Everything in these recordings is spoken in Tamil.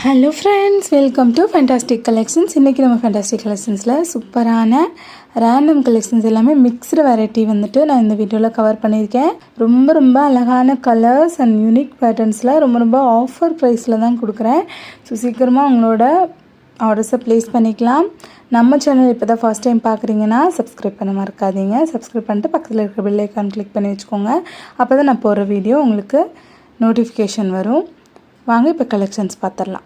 Hello friends, welcome to fantastic collections. இன்றைக்கி நம்ம ஃபேண்டாஸ்டிக் கலெக்ஷன்ஸில் சூப்பரான ரேண்டம் கலெக்ஷன்ஸ் எல்லாமே மிக்ஸ்டு வெரைட்டி வந்துட்டு நான் இந்த வீடியோவில் கவர் பண்ணியிருக்கேன். ரொம்ப அழகான கலர்ஸ் அண்ட் யூனிக் பேட்டர்ன்ஸில் ரொம்ப ஆஃபர் ப்ரைஸில் தான் கொடுக்குறேன். ஸோ சீக்கிரமாக உங்களோட ஆர்டர்ஸை ப்ளேஸ் பண்ணிக்கலாம். நம்ம சேனல் இப்போ தான் ஃபர்ஸ்ட் டைம் பார்க்குறீங்கன்னா சப்ஸ்கிரைப் பண்ண மறக்காதீங்க. சப்ஸ்கிரைப் பண்ணிட்டு பக்கத்தில் இருக்கிற பெல் ஐக்கான் கிளிக் பண்ணி வச்சுக்கோங்க. அப்போ தான் நான் போடுற வீடியோ உங்களுக்கு நோட்டிஃபிகேஷன் வரும். வாங்க இப்போ கலெக்ஷன்ஸ் பார்த்துடலாம்.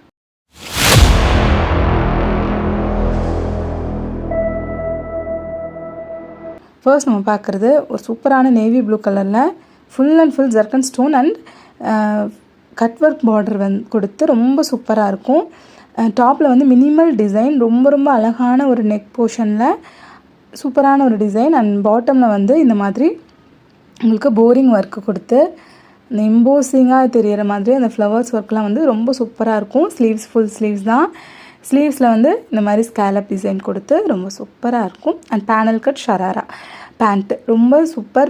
ஃபர்ஸ்ட் நம்ம பார்க்குறது ஒரு சூப்பரான நேவி ப்ளூ கலரில் full and full zircon stone and cut work border கொடுத்து ரொம்ப சூப்பராக இருக்கும். டாப்பில் வந்து மினிமல் டிசைன், ரொம்ப அழகான ஒரு நெக் போர்ஷனில் சூப்பரான ஒரு டிசைன் அண்ட் பாட்டமில் வந்து இந்த மாதிரி உங்களுக்கு போரிங் ஒர்க்கு கொடுத்து இந்த எம்போசிங்காக தெரிகிற மாதிரி அந்த ஃப்ளவர்ஸ் ஒர்க்லாம் வந்து ரொம்ப சூப்பராக இருக்கும். ஸ்லீவ்ஸ் ஃபுல் ஸ்லீவ்ஸ் தான். ஸ்லீவ்ஸில் வந்து இந்த மாதிரி ஸ்கேலப் டிசைன் கொடுத்து ரொம்ப சூப்பராக இருக்கும். And panel cut sharara pant ரொம்ப சூப்பர்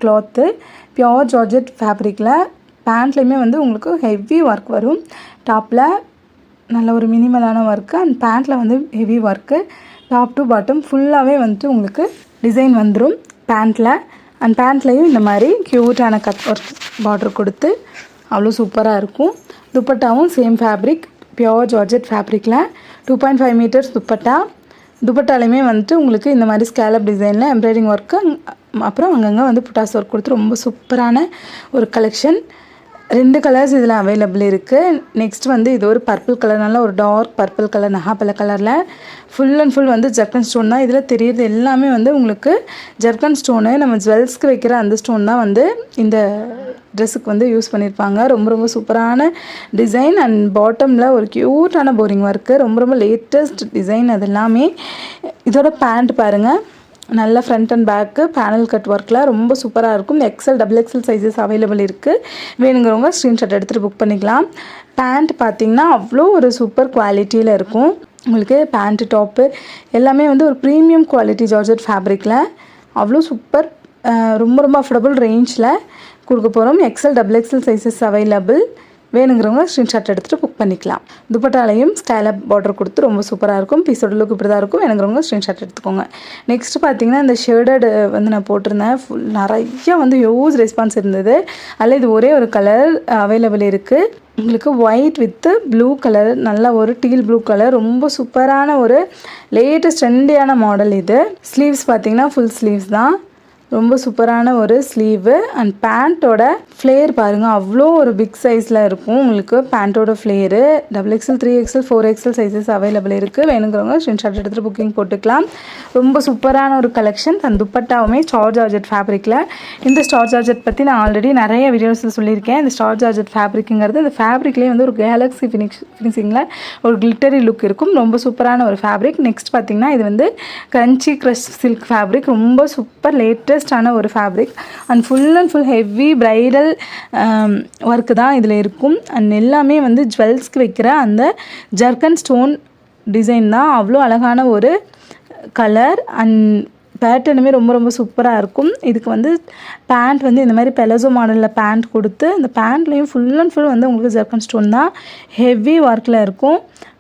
க்ளாத்து, பியோர் ஜார்ஜெட் ஃபேப்ரிக்கில். பேண்ட்லேயுமே வந்து உங்களுக்கு ஹெவி ஒர்க் வரும். டாப்பில் நல்ல ஒரு மினிமலான ஒர்க்கு அண்ட் பேண்ட்டில் வந்து heavy work. Top to bottom ஃபுல்லாகவே வந்துட்டு உங்களுக்கு டிசைன் வந்துடும் பேண்ட்டில். அண்ட் பேண்ட்லேயும் இந்த மாதிரி க்யூட்டான கட் ஒர்க் பார்டர் கொடுத்து அவ்வளோ சூப்பராக இருக்கும். துப்பட்டாவும் சேம் ஃபேப்ரிக், பியோர் ஜார்ஜெட் ஃபேப்ரிக்கில் 2.5 மீட்டர்ஸ் துப்பட்டா. துப்பட்டாலையுமே வந்துட்டு உங்களுக்கு இந்த மாதிரி ஸ்கேலப் டிசைனில் எம்ப்ராய்டிங் ஒர்க்கு, அப்புறம் அங்கங்கே வந்து புட்டாஸ் ஒர்க் கொடுத்து ரொம்ப சூப்பரான ஒரு கலெக்ஷன். 2 கலர்ஸ் இதில் அவைலபிள் இருக்குது. நெக்ஸ்ட் வந்து இது ஒரு பர்பிள் கலர், நல்ல ஒரு டார்க் பர்பிள் கலர், நகாப்பழ கலரில் ஃபுல் அண்ட் ஃபுல் வந்து ஜர்கன் ஸ்டோன் தான். இதில் தெரியுது எல்லாமே வந்து உங்களுக்கு ஜர்கன் ஸ்டோனு, நம்ம ஜுவல்ஸ்க்கு வைக்கிற அந்த ஸ்டோன் தான் வந்து இந்த ட்ரெஸ்ஸுக்கு வந்து யூஸ் பண்ணியிருப்பாங்க. ரொம்ப சூப்பரான டிசைன் அண்ட் பாட்டமில் ஒரு க்யூட்டான போரிங் ஒர்க்கு, ரொம்ப லேட்டஸ்ட் டிசைன் அது எல்லாமே. இதோட பேண்ட் பாருங்கள், நல்ல front and back panel cut ஒர்க்கில் ரொம்ப சூப்பராக இருக்கும். XL XXL சைஸஸ் அவைலபிள் இருக்குது. வேணுங்கிறவங்க ஸ்க்ரீன்ஷாட் எடுத்துகிட்டு புக் பண்ணிக்கலாம். பேண்ட் பார்த்திங்கன்னா அவ்வளோ ஒரு சூப்பர் குவாலிட்டியில் இருக்கும். உங்களுக்கு பேண்ட்டு டாப்பு எல்லாமே வந்து ஒரு ப்ரீமியம் குவாலிட்டி ஜார்ஜெட் ஃபேப்ரிக்கில் அவ்வளோ சூப்பர், ரொம்ப அஃபோர்டபுள் ரேஞ்சில் கொடுக்க போகிறோம். XL XXL sizes available. வேணுங்கிறவங்க ஸ்க்ரீன்ஷாட் எடுத்துகிட்டு புக் பண்ணிக்கலாம். துப்பட்டாலையும் ஸ்கைலப் பார்டர் கொடுத்து ரொம்ப சூப்பராக இருக்கும். பீஸோட லுக் இப்படி தான் இருக்கும். வேணுங்கிறவங்க ஸ்க்ரீன்ஷாட் எடுத்துக்கோங்க. நெக்ஸ்ட் பார்த்திங்கன்னா இந்த ஷேடட் வந்து நான் போட்டிருந்தேன். ஃபுல் நிறைய வந்து ஹியூஜ் ரெஸ்பான்ஸ் இருந்தது. அதில் இது ஒரே ஒரு கலர் அவைலபிள் இருக்குது. உங்களுக்கு ஒயிட் வித்து ப்ளூ கலர், நல்ல ஒரு டீல் ப்ளூ கலர், ரொம்ப சூப்பரான ஒரு லேட்டஸ்ட் ட்ரெண்டியான மாடல் இது. ஸ்லீவ்ஸ் பார்த்திங்கன்னா ஃபுல் ஸ்லீவ்ஸ் தான். ரொம்ப சூப்பரான ஒரு ஸ்லீவு அண்ட் பேண்ட்டோட ஃப்ளேர் பாருங்கள், அவ்வளோ ஒரு பிக் சைஸில் இருக்கும். உங்களுக்கு பேண்ட்டோட flare XXL 3XL 4XL sizes available இருக்குது. வேணுங்கிறவங்க ஸ்க்ரீன்ஷாட் எடுத்துகிட்டு புக்கிங் போட்டுக்கலாம். ரொம்ப சூப்பரான ஒரு கலெக்ஷன். அந்த துப்பட்டாவுமே ஸ்டார் ஜார்ஜெட் ஃபேப்ரிக்கில். இந்த ஸ்டார் ஜார்ஜெட் பற்றி நான் ஆல்ரெடி நிறைய வீடியோஸில் சொல்லியிருக்கேன். இந்த ஸ்டார் ஜார்ஜெட் ஃபேப்ரிக்குங்கிறது இந்த ஃபேப்ரிக்லேயே வந்து ஒரு கேலக்ஸி ஃபினிஷிங்கில் ஒரு கிளிட்டரி லுக் இருக்கும். ரொம்ப சூப்பரான ஒரு ஃபேப்ரிக். நெக்ஸ்ட் பார்த்திங்கன்னா இது வந்து கிரன்ச்சி க்ரஷ் சில்க் ஃபேப்ரிக், ரொம்ப சூப்பர் லேட்டஸ்டான ஒரு fabric and full heavy bridal work தான் இதில் இருக்கும். அண்ட் எல்லாமே வந்து ஜுவல்ஸ்க்கு வைக்கிற அந்த ஜர்கன் ஸ்டோன் டிசைன் தான். அவ்வளோ அழகான ஒரு கலர் அண்ட் பேட்டர்னுமே ரொம்ப சூப்பராக இருக்கும். இதுக்கு வந்து பேண்ட் வந்து இந்த மாதிரி பெலசோ மாடலில் பேண்ட் கொடுத்து, அந்த பேண்ட்லேயும் ஃபுல் அண்ட் ஃபுல் வந்து உங்களுக்கு ஜர்கன் ஸ்டோன் தான் ஹெவி ஒர்க்கில் இருக்கும்.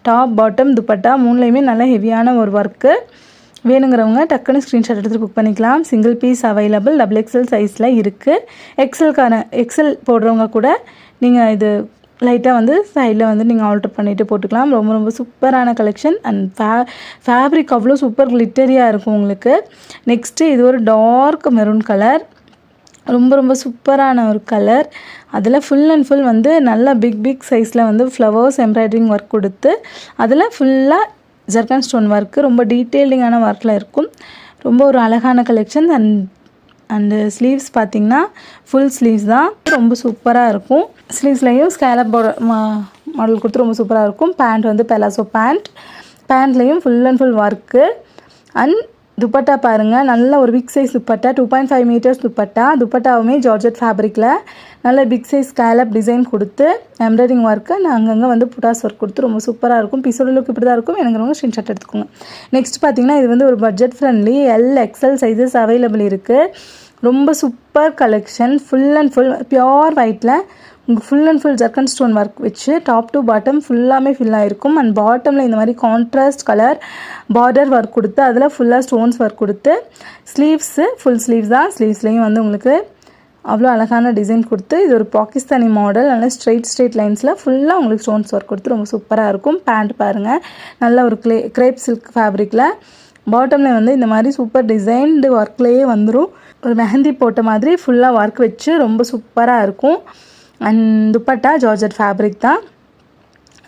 டாப் பாட்டம் துப்பட்டா மூணுலேயுமே நல்ல ஹெவியான ஒரு ஒர்க்கு. வேணுங்கிறவங்க டக்குன்னு ஸ்க்ரீன்ஷாட் எடுத்துகிட்டு புக் பண்ணிக்கலாம். சிங்கிள் பீஸ் அவைலபிள் XXL சைஸில் இருக்குது. XL போடுறவங்க கூட நீங்கள் இது லைட்டாக வந்து சைடில் வந்து நீங்கள் ஆல்டர் பண்ணிவிட்டு போட்டுக்கலாம். ரொம்ப சூப்பரான கலெக்ஷன் அண்ட் ஃபேப்ரிக் அவ்வளோ சூப்பர் கிளிட்டரியாக இருக்கும் உங்களுக்கு. நெக்ஸ்ட்டு இது ஒரு டார்க் மெரூன் கலர், ரொம்ப சூப்பரான ஒரு கலர். அதில் ஃபுல் அண்ட் ஃபுல் வந்து நல்ல பிக் சைஸில் வந்து ஃப்ளவர்ஸ் எம்ப்ராய்டரிங் ஒர்க் கொடுத்து அதில் ஃபுல்லாக ஜர்கன் ஸ்டோன் ஒர்க்கு ரொம்ப டீட்டெயிலிங்கான ஒர்க்கில் இருக்கும். ரொம்ப ஒரு அழகான கலெக்ஷன். அண்டு ஸ்லீவ்ஸ் பார்த்திங்கன்னா ஃபுல் ஸ்லீவ்ஸ் தான், ரொம்ப சூப்பராக இருக்கும். ஸ்லீவ்ஸ்லேயும் ஸ்கேலப் மாடல் கொடுத்து ரொம்ப சூப்பராக இருக்கும். பேண்ட் வந்து பெலாசோ பேண்ட்லேயும் full and full work. And dupatta பாருங்கள், நல்ல ஒரு big size dupatta, 2.5 metres dupatta. துப்பட்டாவுமே ஜார்ஜெட் ஃபேப்ரிக்கில் நல்ல பிக் சைஸ் ஸ்கேலப் டிசைன் கொடுத்து எம்ப்ராய்டிங் ஒர்க்கு அங்கங்கே வந்து புட்டாஸ் ஒர்க் கொடுத்து ரொம்ப சூப்பராக இருக்கும். பீஸோட லுக் இப்படி தான் இருக்கும். வேணுங்கிறவங்க ஸ்க்ரீன்ஷாட் எடுத்துக்கோங்க. நெக்ஸ்ட் பார்த்திங்கன்னா இது வந்து ஒரு budget friendly XL sizes available இருக்குது. ரொம்ப super collection. Full and full pure ஒயிட்டில் உங்களுக்கு full and full zircon stone work வச்சு டாப் டு பாட்டம் ஃபுல்லாமே ஃபில் ஆகிருக்கும். அண்ட் பாட்டமில் இந்த மாதிரி கான்ட்ராஸ்ட் கலர் பார்டர் ஒர்க் கொடுத்து அதில் ஃபுல்லாக ஸ்டோன்ஸ் ஒர்க் கொடுத்து ஸ்லீவ்ஸு ஃபுல் ஸ்லீவ்ஸ் தான். ஸ்லீவ்ஸ்லேயும் வந்து உங்களுக்கு அவ்வளோ அழகான டிசைன் கொடுத்து இது ஒரு பாகிஸ்தானி மாடல். நல்லா ஸ்ட்ரெயிட் லைன்ஸில் ஃபுல்லாக உங்களுக்கு ஸ்டோன்ஸ் ஒர்க் கொடுத்து ரொம்ப சூப்பராக இருக்கும். பேண்ட் பாருங்கள், நல்ல ஒரு கிரேப் சில்க் ஃபேப்ரிக்கில் பாட்டமில் வந்து இந்த மாதிரி சூப்பர் டிசைன்டு ஒர்க்லேயே வந்துடும். ஒரு மெஹந்தி போட்ட மாதிரி ஃபுல்லாக ஒர்க் வச்சு ரொம்ப சூப்பராக இருக்கும். அண்ட் துப்பட்டா ஜார்ஜட் ஃபேப்ரிக் தான்.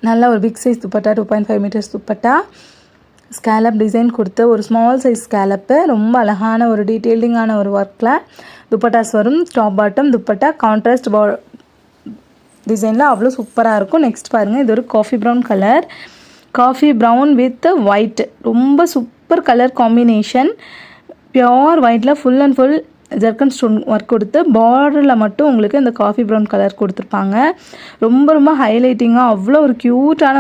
நல்லா ஒரு big size dupatta, 2.5 metres dupatta, scallop design கொடுத்து ஒரு ஸ்மால் சைஸ் ஸ்கேலப்பு, ரொம்ப அழகான ஒரு டீட்டெயிலிங்கான ஒரு ஒர்க்கில் துப்பட்டாஸ் வரும். டாப் பாட்டம் துப்பட்டா கான்ட்ராஸ்ட் டிசைனில் அவ்வளோ சூப்பராக இருக்கும். நெக்ஸ்ட் பாருங்கள், இது ஒரு coffee brown colour, coffee brown with white, ரொம்ப சூப்பர் கலர் காம்பினேஷன். பியோர் ஒயிட்டில் full and full zircon stone work கொடுத்து பார்டரில் மட்டும் உங்களுக்கு இந்த காஃபி ப்ரௌன் கலர் கொடுத்துருப்பாங்க. ரொம்ப ரொம்ப ஹைலைட்டிங்காக அவ்வளோ ஒரு க்யூட்டான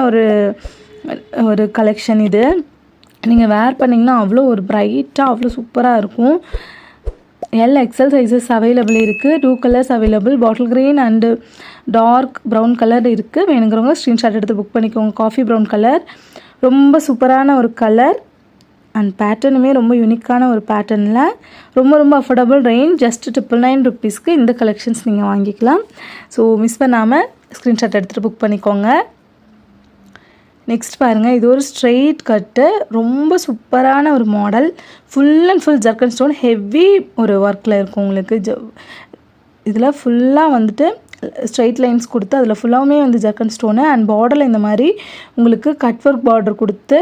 ஒரு கலெக்ஷன் இது. நீங்கள் வேர் பண்ணிங்கன்னா அவ்வளோ ஒரு ப்ரைட்டாக அவ்வளோ சூப்பராக இருக்கும். XL சைஸஸ் அவைலபிள் இருக்குது. 2 colours available, bottle green and dark brown colour இருக்குது. வேணுங்கிறவங்க ஸ்க்ரீன்ஷாட் எடுத்து புக் பண்ணிக்கோங்க. காஃபி ப்ரௌன் கலர் ரொம்ப சூப்பரான ஒரு கலர். அண்ட் பேட்டர்னுமே ரொம்ப யூனிக்கான ஒரு பேட்டர்னில் ரொம்ப ரொம்ப அஃபோர்டபுள் ரேஞ்ச், ஜஸ்ட் 999 ருப்பீஸ்க்கு இந்த கலெக்ஷன்ஸ் நீங்கள் வாங்கிக்கலாம். ஸோ மிஸ் பண்ணாமல் ஸ்க்ரீன்ஷாட் எடுத்துகிட்டு புக் பண்ணிக்கோங்க. நெக்ஸ்ட் பாருங்கள், இது ஒரு ஸ்ட்ரெயிட் கட்டு, ரொம்ப சூப்பரான ஒரு model. Full and full zircon stone heavy ஒரு ஒர்க்கில் இருக்கும் உங்களுக்கு. இதில் ஃபுல்லாக வந்துட்டு ஸ்ட்ரெயிட் லைன்ஸ் கொடுத்து அதில் ஃபுல்லாகவுமே வந்து ஜர்க்கன் ஸ்டோனு. அண்ட் பார்டரில் இந்த மாதிரி உங்களுக்கு கட் ஒர்க் பார்டர் கொடுத்து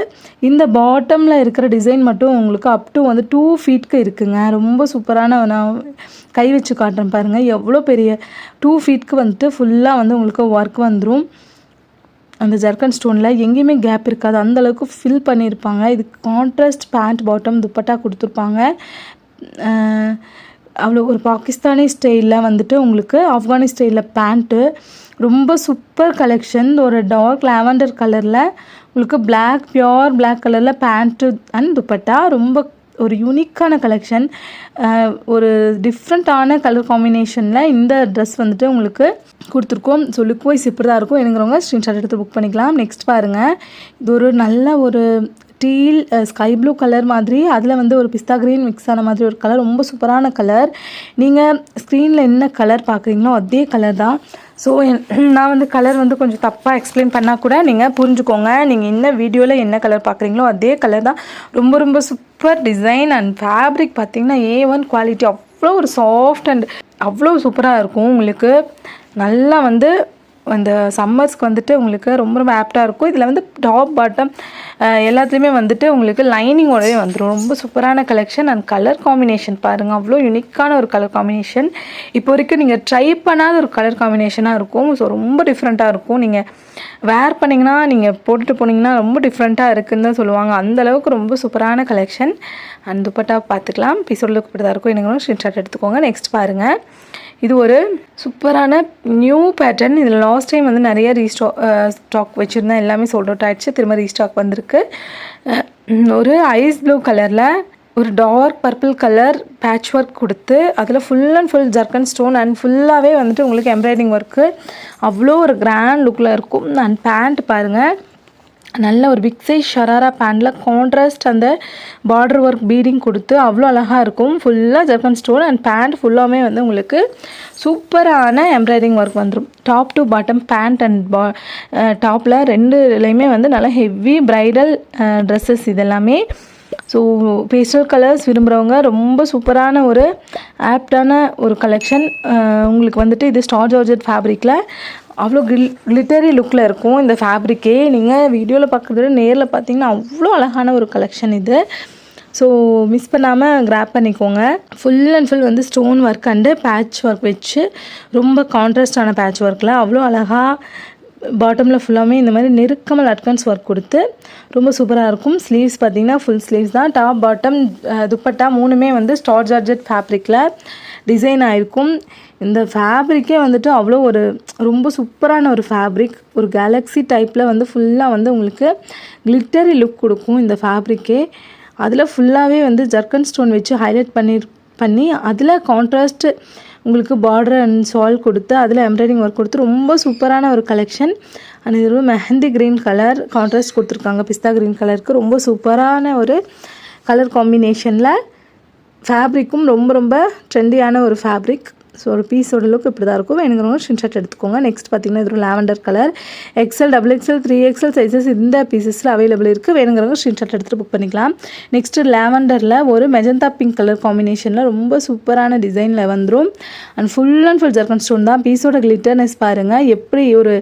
இந்த பாட்டமில் இருக்கிற டிசைன் மட்டும் உங்களுக்கு அப் டு வந்து 2 ஃபீட்க்கு இருக்குங்க. ரொம்ப சூப்பரான, நான் கை வச்சு காட்டுறேன் பாருங்கள், எவ்வளோ பெரிய 2 ஃபீட்க்கு வந்துட்டு ஃபுல்லாக வந்து உங்களுக்கு ஒர்க் வந்துடும். அந்த ஜர்க்கன் ஸ்டோனில் எங்கேயுமே கேப் இருக்காது, அந்தளவுக்கு ஃபில் பண்ணியிருப்பாங்க. இதுக்கு கான்ட்ராஸ்ட் பேண்ட் பாட்டம் துப்பட்டா கொடுத்துருப்பாங்க. அவ்வளோ ஒரு பாகிஸ்தானி ஸ்டைலில் வந்துட்டு உங்களுக்கு ஆப்கானி ஸ்டைலில் பேண்ட்டு, ரொம்ப சூப்பர் கலெக்ஷன். ஒரு டார்க் லாவெண்டர் கலரில் உங்களுக்கு பியோர் பிளாக் கலரில் பேண்ட்டு அண்ட் துப்பட்டா, ரொம்ப ஒரு யூனிக்கான கலெக்ஷன். ஒரு டிஃப்ரெண்ட்டான கலர் காம்பினேஷனில் இந்த ட்ரெஸ் வந்துட்டு உங்களுக்கு கொடுத்துருக்கோம். ஸோ லுக் வைஸ் இப்படி தான் இருக்கும். வேணுங்கிறவங்க ஸ்க்ரீன்ஷாட் எடுத்து புக் பண்ணிக்கலாம். நெக்ஸ்ட் பாருங்கள், இது ஒரு நல்ல ஒரு டீல் ஸ்கை ப்ளூ கலர் மாதிரி, அதில் வந்து ஒரு பிஸ்தா க்ரீன் மிக்ஸ் ஆன மாதிரி ஒரு கலர், ரொம்ப சூப்பரான கலர். நீங்கள் ஸ்க்ரீனில் என்ன கலர் பார்க்குறீங்களோ அதே கலர் தான். ஸோ நான் வந்து கலர் வந்து கொஞ்சம் தப்பாக எக்ஸ்பிளைன் பண்ணால் கூட நீங்கள் புரிஞ்சுக்கோங்க. நீங்கள் என்ன வீடியோவில் என்ன கலர் பார்க்குறீங்களோ அதே கலர் தான். ரொம்ப ரொம்ப சூப்பர் டிசைன் அண்ட் ஃபேப்ரிக் பார்த்திங்கன்னா A1 குவாலிட்டி, அவ்வளோ ஒரு சாஃப்ட் அண்ட் அவ்வளோ சூப்பராக இருக்கும் உங்களுக்கு. நல்லா வந்து அந்த சம்மர்ஸ்க்கு வந்துட்டு உங்களுக்கு ரொம்ப ரொம்ப ஆப்டாக இருக்கும். இதில் வந்து டாப் பாட்டம் எல்லாத்துலேயுமே வந்துட்டு உங்களுக்கு லைனிங்கோடவே வந்துடும். ரொம்ப சூப்பரான கலெக்ஷன் அண்ட் கலர் காம்பினேஷன் பாருங்கள், அவ்வளோ யூனிக்கான ஒரு கலர் காம்பினேஷன். இப்போ வரைக்கும் நீங்கள் ட்ரை பண்ணாத ஒரு கலர் காம்பினேஷனாக இருக்கும். ஸோ ரொம்ப டிஃப்ரெண்ட்டாக இருக்கும். நீங்கள் வேர் பண்ணிங்கன்னா, நீங்கள் போட்டுட்டு போனீங்கன்னா ரொம்ப டிஃப்ரெண்ட்டாக இருக்குதுன்னு தான் சொல்லுவாங்க. அந்தளவுக்கு ரொம்ப சூப்பரான கலெக்ஷன். அண்ட் துப்பட்டா பார்த்துக்கலாம், பீஸோட லுக் இப்படி தான் இருக்கும். எனக்கு ஸ்க்ரீன்ஷாட் எடுத்துக்கோங்க. நெக்ஸ்ட் பாருங்கள், இது ஒரு சூப்பரான நியூ பேட்டர்ன். இதில் லாஸ்ட் டைம் வந்து நிறைய ஸ்டாக் வச்சுருந்தேன், எல்லாமே சோல்ட் அவுட் ஆகிடுச்சு. திரும்ப ரீஸ்டாக் வந்திருக்கு. ஒரு ஐஸ் ப்ளூ கலரில் ஒரு dark purple colour patch work கொடுத்து அதில் full and full zircon stone and ஃபுல்லாகவே வந்துட்டு உங்களுக்கு எம்ப்ராய்டிங் ஒர்க்கு, அவ்வளோ ஒரு கிராண்ட் லுக்கில் இருக்கும். அண்ட் பேண்ட் பாருங்கள், நல்ல ஒரு பிக் சைஸ் ஷராரா பேண்டில் கான்ட்ராஸ்ட் அந்த பார்டர் ஒர்க் பீடிங் கொடுத்து அவ்வளோ அழகாக இருக்கும். ஃபுல்லாக ஜர்க்கன் ஸ்டோன் அண்ட் பேண்ட் ஃபுல்லாமே வந்து உங்களுக்கு சூப்பரான எம்ப்ராய்டிங் ஒர்க் வந்துடும். Top to bottom pant and டாப்பில் ரெண்டுலேயுமே வந்து நல்லா ஹெவி ப்ரைடல் ட்ரெஸ்ஸஸ் இதெல்லாமே. ஸோ பேஸ்டல் கலர்ஸ் விரும்புகிறவங்க ரொம்ப சூப்பரான ஒரு ஆப்டான ஒரு கலெக்ஷன். உங்களுக்கு வந்துட்டு இது ஸ்டார் ஜார்ஜெட் ஃபேப்ரிக்கில் அவ்வளோ கிளிட்டரி லுக்கில் இருக்கும் இந்த ஃபேப்ரிக்கே. நீங்கள் வீடியோவில் பார்க்குறத நேரில் பார்த்தீங்கன்னா அவ்வளோ அழகான ஒரு கலெக்ஷன் இது. ஸோ மிஸ் பண்ணாமல் கிராப் பண்ணிக்கோங்க. ஃபுல் அண்ட் ஃபுல் வந்து stone work and patch work வச்சு ரொம்ப கான்ட்ராஸ்டான பேட்ச் ஒர்க்கில் அவ்வளோ அழகாக பாட்டமில் ஃபுல்லாமே இந்த மாதிரி நெருக்கமல் அட்கன்ஸ் ஒர்க் கொடுத்து ரொம்ப சூப்பராக இருக்கும். ஸ்லீவ்ஸ் பார்த்திங்கன்னா ஃபுல் ஸ்லீவ்ஸ் தான். டாப் பாட்டம் துப்பட்டா மூணுமே வந்து ஸ்டார் ஜார்ஜெட் ஃபேப்ரிக்கில் டிசைன் ஆகிருக்கும். இந்த ஃபேப்ரிக்கே வந்துட்டு அவ்வளோ ஒரு ரொம்ப சூப்பரான ஒரு ஃபேப்ரிக். ஒரு கேலக்ஸி டைப்பில் வந்து ஃபுல்லாக வந்து உங்களுக்கு கிளிட்டரி லுக் கொடுக்கும் இந்த ஃபேப்ரிக்கே. அதில் ஃபுல்லாகவே வந்து ஜர்க்கன் ஸ்டோன் வச்சு ஹைலைட் பண்ணி அதில் கான்ட்ராஸ்ட் உங்களுக்கு பார்டர் அண்ட் ஷால் கொடுத்து அதில் எம்ப்ராய்டிங் ஒர்க் கொடுத்து ரொம்ப சூப்பரான ஒரு கலெக்ஷன். அண்ட் இது ஒரு மெஹந்தி க்ரீன் கலர் கான்ட்ராஸ்ட் கொடுத்துருக்காங்க பிஸ்தா க்ரீன் கலருக்கு. ரொம்ப சூப்பரான ஒரு கலர் காம்பினேஷனில் ஃபேப்ரிக்கும் ரொம்ப ரொம்ப ட்ரெண்டியான ஒரு ஃபேப்ரிக். ஸோ ஒரு பீஸோட லுக் இப்படி தான் இருக்கும். வேணுங்கிறவங்க ஸ்க்ரீன்ஷாட் எடுத்துக்கோங்க. நெக்ஸ்ட் பார்த்திங்கன்னா இது ஒரு lavender colour XL, XXL, 3XL sizes இந்த பீசஸில் அவைலபிள் இருக்குது. வேணுங்கிறவங்க ஸ்க்ரீன்ஷாட் எடுத்துகிட்டு புக் பண்ணிக்கலாம். நெக்ஸ்ட்டு லாவெண்டரில் ஒரு மெஜந்தா பிங்க் கலர் காம்பினேஷனில் ரொம்ப சூப்பரான டிசைனில் வந்துடும். அண்ட் ஃபுல் ஜர்கன் ஸ்டோன் தான். பீஸோட கிளிட்டர்னஸ் பாருங்கள், எப்படி ஒரு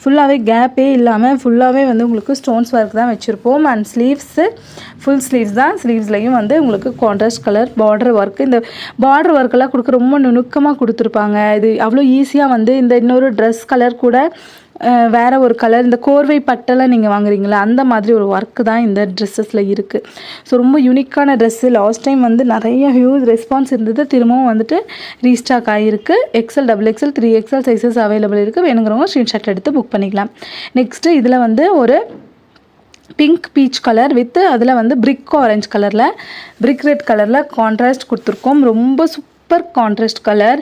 ஃபுல்லாகவே கேப்பே இல்லாமல் ஃபுல்லாகவே வந்து உங்களுக்கு ஸ்டோன்ஸ் ஒர்க் தான் வச்சுருப்போம். அண்ட் ஸ்லீவ்ஸு ஃபுல் ஸ்லீவ்ஸ் தான். ஸ்லீவ்ஸ்லையும் வந்து உங்களுக்கு கான்ட்ராஸ்ட் கலர் பார்டர் ஒர்க். இந்த பார்டர் ஒர்க்கெல்லாம் கொடுக்க ரொம்ப நுணுக்கமாக கொடுத்துருப்பாங்க. இது அவ்வளோ ஈஸியாக வந்து இந்த இன்னொரு ட்ரெஸ் கலர் கூட வேறு ஒரு கலர், இந்த கோர்வை பட்டெல்லாம் நீங்கள் வாங்குறீங்களா அந்த மாதிரி ஒரு ஒர்க்கு தான் இந்த ட்ரெஸ்ஸஸில் இருக்குது. ஸோ ரொம்ப யூனிக்கான ட்ரெஸ்ஸு. லாஸ்ட் டைம் வந்து நிறைய ஹியூஜ் ரெஸ்பான்ஸ் இருந்தது. திரும்பவும் வந்துட்டு ரீஸ்டாக் ஆகிருக்கு. XL, XXL, 3XL sizes available இருக்குது. வேணுங்கிறவங்க ஸ்க்ரீன்ஷாட் எடுத்து புக் பண்ணிக்கலாம். நெக்ஸ்ட்டு இதில் வந்து ஒரு பிங்க் பீச் கலர் வித் அதில் வந்து பிரிக் ஆரஞ்ச் கலரில் பிரிக் ரெட் கலரில் கான்ட்ராஸ்ட் கொடுத்துருக்கோம். ரொம்ப சூப்பர் கான்ட்ராஸ்ட் கலர்.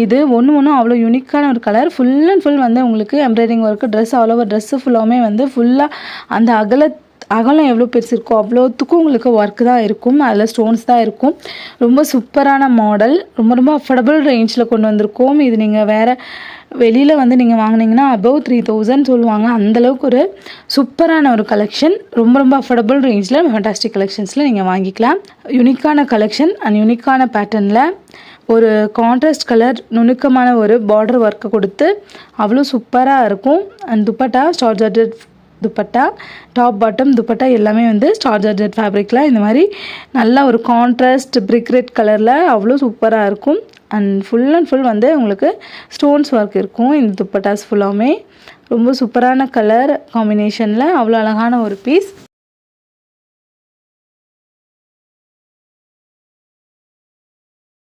இது ஒன்றும் அவ்வளோ யூனிக்கான ஒரு கலர். ஃபுல் வந்து உங்களுக்கு embroidery work dress all over dress ஃபுல்லாமே வந்து ஃபுல்லாக அந்த அகலம் எவ்வளோ பெருசு இருக்கோ அவ்வளோத்துக்கும் உங்களுக்கு ஒர்க்கு தான் இருக்கும். அதில் ஸ்டோன்ஸ் தான் இருக்கும். ரொம்ப சூப்பரான மாடல். ரொம்ப அஃபோர்டபுள் ரேஞ்சில் கொண்டு வந்திருக்கோம். இது நீங்கள் வேறு வெளியில் வந்து நீங்கள் வாங்கினீங்கன்னா அபவ் 3000 சொல்லுவாங்க. அந்தளவுக்கு ஒரு சூப்பரான ஒரு கலெக்ஷன். ரொம்ப அஃபோர்டபுள் ரேஞ்சில் ஃபேண்டாஸ்டிக் கலெக்ஷன்ஸில் நீங்கள் வாங்கிக்கலாம். யூனிக்கான கலெக்ஷன் அண்ட் யூனிக்கான பேட்டர்னில் ஒரு கான்ட்ராஸ்ட் கலர் நுணுக்கமான ஒரு பார்டர் ஒர்க்கை கொடுத்து அவ்வளோ சூப்பராக இருக்கும். And dupatta star georgette dupatta, top bottom dupatta எல்லாமே வந்து ஸ்டார் ஜார்ஜெட் ஃபேப்ரிக்கில் இந்த மாதிரி நல்லா ஒரு கான்ட்ராஸ்ட் பிரிக் ரெட் கலரில் அவ்வளோ சூப்பராக இருக்கும். அண்ட் ஃபுல் வந்து உங்களுக்கு ஸ்டோன்ஸ் ஒர்க் இருக்கும். இந்த துப்பட்டாஸ் ஃபுல்லாமே ரொம்ப சூப்பரான கலர் காம்பினேஷனில் அவ்வளோ அழகான ஒரு பீஸ்.